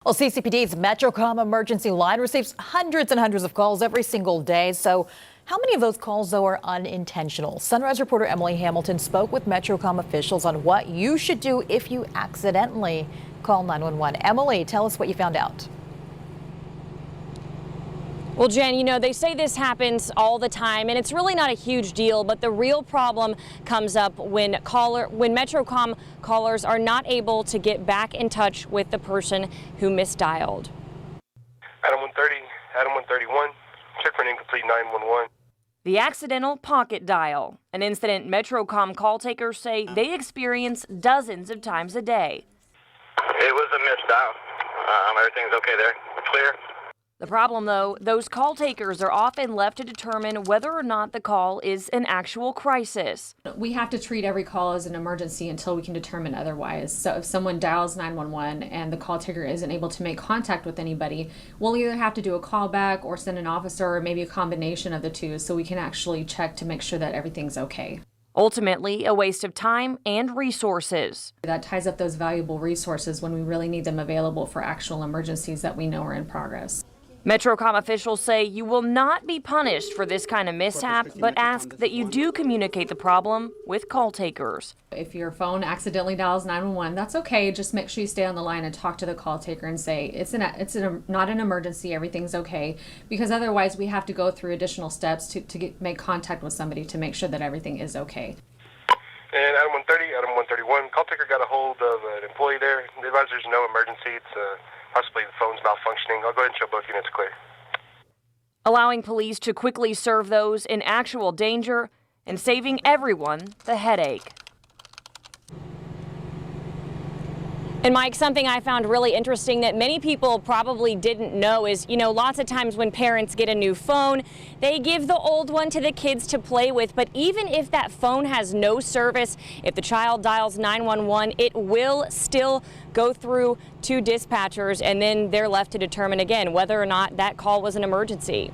Well, CCPD's Metrocom emergency line receives hundreds and hundreds of calls every single day. So how many of those calls, though, are unintentional? Sunrise reporter Emily Hamilton spoke with Metrocom officials on what you should do if you accidentally call 911. Emily, tell us what you found out. Well, Jen, you know, they say this happens all the time, and it's really not a huge deal, but the real problem comes up when Metrocom callers are not able to get back in touch with the person who misdialed. Adam 130, Adam 131, check for an incomplete 911. The accidental pocket dial, an incident Metrocom call takers say they experience dozens of times a day. It was a misdial. Everything's okay there. Clear. The problem, though, those call takers are often left to determine whether or not the call is an actual crisis. We have to treat every call as an emergency until we can determine otherwise. So if someone dials 911 and the call taker isn't able to make contact with anybody, we'll either have to do a call back or send an officer, or maybe a combination of the two, so we can actually check to make sure that everything's okay. Ultimately, a waste of time and resources. That ties up those valuable resources when we really need them available for actual emergencies that we know are in progress. Metrocom officials say you will not be punished for this kind of mishap, but ask that you do communicate the problem with call takers. If your phone accidentally dials 911, that's okay. Just make sure you stay on the line and talk to the call taker and say it's not an emergency, everything's okay, because otherwise we have to go through additional steps to make contact with somebody to make sure that everything is okay. And Adam 130, Adam 131, call taker got a hold of an employee there. The advisor there's no emergency. It's possibly the phone's malfunctioning. I'll go ahead and show both units clear. Allowing police to quickly serve those in actual danger and saving everyone the headache. And Mike, something I found really interesting that many people probably didn't know is, you know, lots of times when parents get a new phone, they give the old one to the kids to play with. But even if that phone has no service, if the child dials 911, it will still go through to dispatchers, and then they're left to determine again whether or not that call was an emergency.